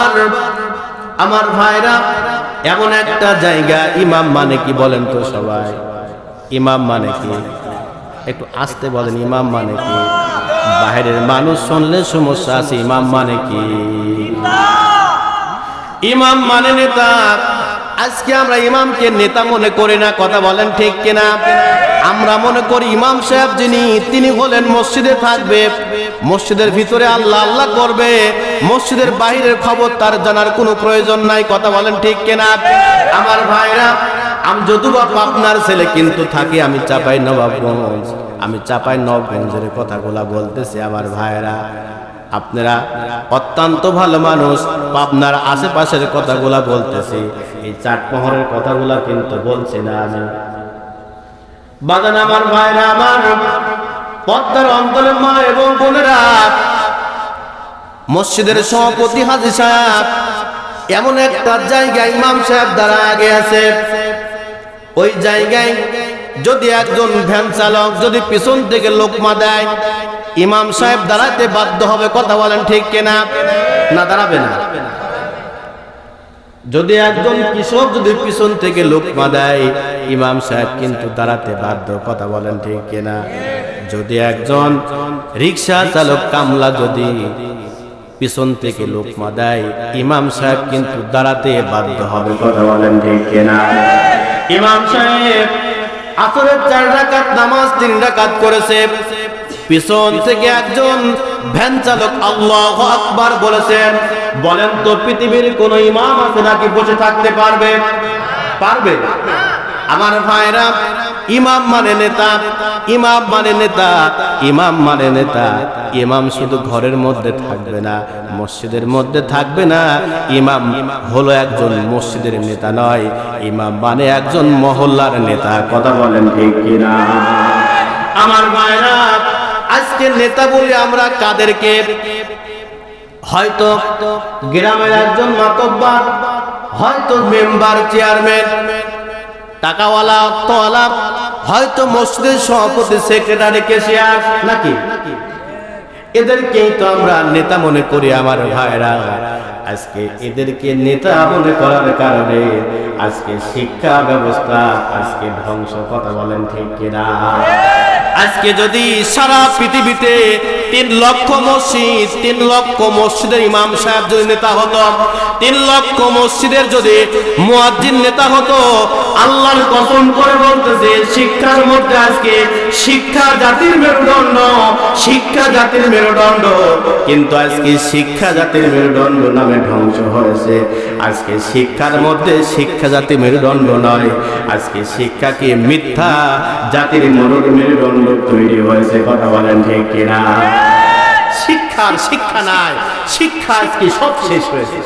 আকবার। আমার ভাইরা, এমন একটা জায়গা, ইমাম মানে কি বলেন তো সবাই? ইমাম মানে কি? একটু আস্তে বলেন, ইমাম মানে কি? বাইরের মানুষ শুনলে সমস্যা আছে। ইমাম মানে কি? ইমাম মানে নেতা। আজকে আমরা ইমামকে নেতা মনে করি না, কথা বলেন ঠিক কিনা? আমরা মনে করি ইমাম সাহেব যিনি, তিনি হলেন মসজিদে থাকবে, মসজিদের ভিতরে আল্লাহ আল্লাহ করবে, মসজিদের বাহিরের খবর তার জানার কোনো প্রয়োজন নাই, কথা বলেন ঠিক কিনা? আমার ভাইরা, আমি যদুবা পাবনার ছেলে কিন্তু থাকি আমি চাঁপাইনবাবগঞ্জ। আমি চাঁপাইনবাবগঞ্জের কথাগুলা বলতেছি। আমার ভাইরা, আপনারা অত্যন্ত ভালো মানুষ, পাবনার আশেপাশের কথাগুলা বলতেছি, এই চাটমোহরের কথাগুলা কিন্তু বলছি না আমি। বাজান আমার ভাইরা, আমার পদ্মার অন্তরের মা এবং বোনেরা, মসজিদের সভাপতি হাজী সাহেব এমন একটা জায়গায় ইমাম সাহেব দ্বারা আগে আছে। ওই জায়গায় যদি একজন ভ্যান চালক যদি পিছন থেকে লোকমা দেয়, ইমাম সাহেব দাঁড়াতে বাধ্য হবে, কথা বলেন ঠিক কিনা? না দাঁড়াবে না। যদি একজন কৃষক যদি পিছন থেকে লোকমা দেয়, ইমাম সাহেব কিন্তু দাঁড়াতে বাধ্য, কথা বলেন ঠিক কিনা? যদি একজন রিক্সা চালক কামলা যদি পিছন থেকে লোকমা দেয়, ইমাম সাহেব কিন্তু দাঁড়াতে বাধ্য হবে, কথা বলেন ঠিক কিনা? ইমাম সাহেব আসরের 4 রাকাত নামাজ 3 রাকাত করেছে, পিছন থেকে একজন ভ্যান চালক আল্লাহু আকবার বলেছেন। বলেন তো পৃথিবীর কোন ইমাম আছে নাকি বসে থাকতে পারবে? পারবে? আমার ভাইরা, ইমাম মানে নেতা, ইমাম মানে নেতা, ইমাম মানে নেতা। ইমাম শুধু ঘরের মধ্যে থাকবে না, মসজিদের মধ্যে থাকবে না। ইমাম হলো একজন মসজিদের নেতা নয়, ইমাম মানে একজন মহল্লার নেতা, কথা বলেন ঠিক কিনা? আমার ভাইরা, আজকে নেতা বলি আমরা কাদেরকে? হয়তো গ্রামের একজন মাতব্বর, হয়তো মেম্বার, চেয়ারম্যান, টাকাওয়ালা, অর্থওয়ালা, হয়তো মসজিদের সভাপতি, সেক্রেটারি, ক্যাশিয়ার, নাকি? এদেরকেই তো আমরা নেতা মনে করি। আমার ভাইরা, আজকে এদেরকে নেতা মনে করার কারণে আজকে শিক্ষা ব্যবস্থা আজকে ধ্বংস, কথা বলেন ঠিক কিনা? আজকে যদি সারা পৃথিবীতে 3 লক্ষ মসজিদ, 3 লক্ষ মসজিদের ইমাম সাহেব যদি নেতা হতো, 3 লক্ষ মসজিদের যদি মুয়াজ্জিন নেতা হতো, আল্লাহর কসম করে বলতেছে, শিক্ষার মধ্যে আজকে শিক্ষা জাতির মেরুদণ্ড, শিক্ষা জাতির মেরুদণ্ড, কিন্তু আজকে শিক্ষা জাতির মেরুদণ্ড নামে ধ্বংস হয়েছে। আজকে শিক্ষার মধ্যে শিক্ষা জাতি মেরুদণ্ড নয়, আজকে শিক্ষাকে মিথ্যা জাতির মেরুদণ্ড তৈরি হয়েছে, কথা বলেন ঠিক কিনা? শিক্ষার শিক্ষা নাই, শিক্ষা আজকে সব শেষ হয়েছে।